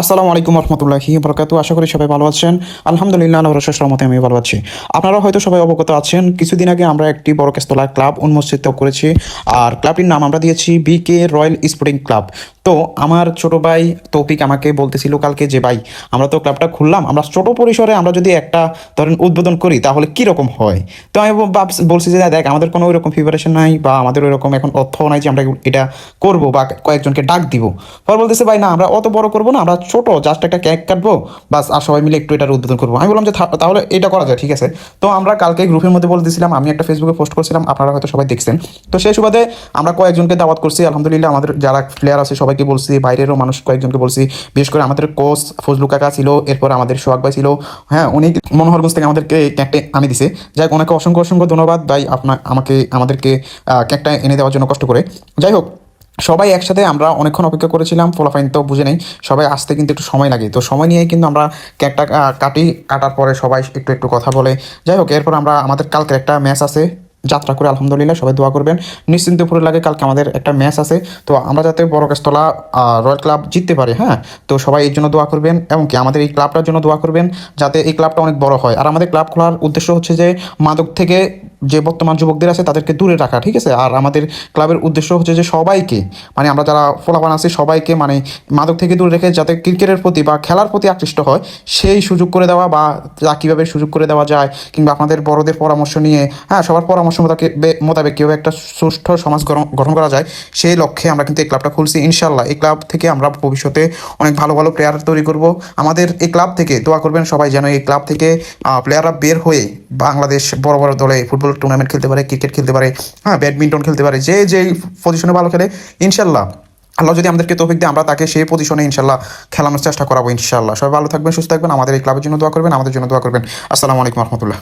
আসসালামু আলাইকুম রহমতুল্লাহি বরকাতু। আশা করি সবাই ভালো আছেন। আলহামদুলিল্লাহ, আল্লাহর অশেষ রহমতে আমি ভালো আছি। আপনারা হয়তো সবাই অবগত আছেন, কিছুদিন আগে আমরা একটি বরকেস্তলা ক্লাব উন্মোচিত করেছি। আর ক্লাবটির নাম আমরা দিয়েছি বিকে রয়্যাল স্পোর্টিং ক্লাব। তো আমার ছোট ভাই তৌফিক আমাকে বলতেছিল কালকে যে ভাই, আমরা তো ক্লাবটা খুললাম, আমরা ছোট পরিসরে আমরা যদি একটা ধরেন উদ্বোধন করি তাহলে কি রকম হয়। তো আমি বলছি যে দেখ, আমাদের কোনো ওইরকম প্রিপারেশন নাই বা আমাদের ওইরকম এখন অর্থ নাই যে আমরা এটা করব বা কয়েকজনকে ডাক দিব। পর বলতেছে ভাই না, আমরা অত বড় করবো না, আমরা ছোট জাস্ট একটা কেক কাটবো বাস, আর সবাই মিলে একটু এটার উদ্বোধন করবো। আমি বললাম যে তাহলে এটা করা যায়, ঠিক আছে। তো আমরা কালকে গ্রুপের মধ্যে বলে দিয়েছিলাম, আমি একটা ফেসবুকে পোস্ট করছিলাম, আপনারা হয়তো সবাই দেখছেন। তো সেই সুবাদে আমরা কয়েকজনকে দাওয়াত করছি। আলহামদুলিল্লাহ, আমাদের যারা প্লেয়ার আছে সবাইকে বলছি, বাইরেরও মানুষ কয়েকজনকে বলছি। বিশেষ করে আমাদের কোচ ফজলু কাকা ছিল, এরপর আমাদের সোহাগ ভাই ছিল। হ্যাঁ, উনি মনোহরগঞ্জ থেকে আমাদেরকে কেকটা আমি দিছে। যাই হোক, ওনাকে অসংখ্য অসংখ্য ধন্যবাদ ভাই, আমাদেরকে কেকটা এনে দেওয়ার জন্য কষ্ট করে। যাই হোক, সবাই একসাথে আমরা অনেকক্ষণ অপেক্ষা করেছিলাম, ফলাফাইন তো বুঝে নেই, সবাই আসতে কিন্তু একটু সময় লাগে। তো সময় নিয়েই কিন্তু আমরা কেকটা কাটার পরে সবাই একটু একটু কথা বলে। যাই হোক, এরপর আমাদের কালকে একটা ম্যাচ আছে, যাত্রা করে আলহামদুলিল্লাহ সবাই দোয়া করবেন। নিশ্চিন্তপুরের লাগে কালকে আমাদের একটা ম্যাচ আছে। তো আমরা যাতে বড়গাছতলা রয়্যাল ক্লাব জিততে পারে, হ্যাঁ, তো সবাই এর জন্য দোয়া করবেন এবং কি আমাদের এই ক্লাবটার জন্য দোয়া করবেন, যাতে এই ক্লাবটা অনেক বড় হয়। আর আমাদের ক্লাব খোলার উদ্দেশ্য হচ্ছে যে মাদক থেকে যে বর্তমান যুবকদের আছে তাদেরকে দূরে রাখা, ঠিক আছে। আর আমাদের ক্লাবের উদ্দেশ্য হচ্ছে যে সবাইকে, মানে আমরা যারা ফলাফল আছি সবাইকে মানে মাদক থেকে দূরে রেখে যাতে ক্রিকেটের প্রতি বা খেলার প্রতি আকৃষ্ট হয় সেই সুযোগ করে দেওয়া, বা যা কীভাবে সুযোগ করে দেওয়া যায়, কিংবা আপনাদের বড়দের পরামর্শ নিয়ে, হ্যাঁ, সবার পরামর্শ মোতাবেক কীভাবে একটা সুষ্ঠু সমাজ গঠন করা যায়, সেই লক্ষ্যে আমরা কিন্তু এই ক্লাবটা খুলছি। ইনশাল্লাহ এই ক্লাব থেকে আমরা ভবিষ্যতে অনেক ভালো ভালো প্লেয়ার তৈরি করব। আমাদের এই ক্লাব থেকে দোয়া করবেন সবাই, যেন এই ক্লাব থেকে প্লেয়াররা বের হয়ে বাংলাদেশ বড় বড় দলে ফুটবল টুর্নামেন্ট খেলতে পারে, ক্রিকেট খেলতে পারে, হ্যাঁ, ব্যাডমিন্টন খেলতে পারে, যে যেই পজিশনে ভালো খেলে ইনশাল্লাহ আল্লাহ যদি আমাদেরকে তৌফিক দেয় আমরা তাকে সেই পজিশনে ইনশাল্লাহ খেলানোর চেষ্টা করাবো ইনশাল্লাহ। সবাই ভালো থাকবেন, সুস্থ থাকবেন, আমাদের এই ক্লাবের জন্য দোয়া করবেন, আমাদের জন্য দোয়া করবেন। আসসালামু আলাইকুম রহমতুল্লাহ।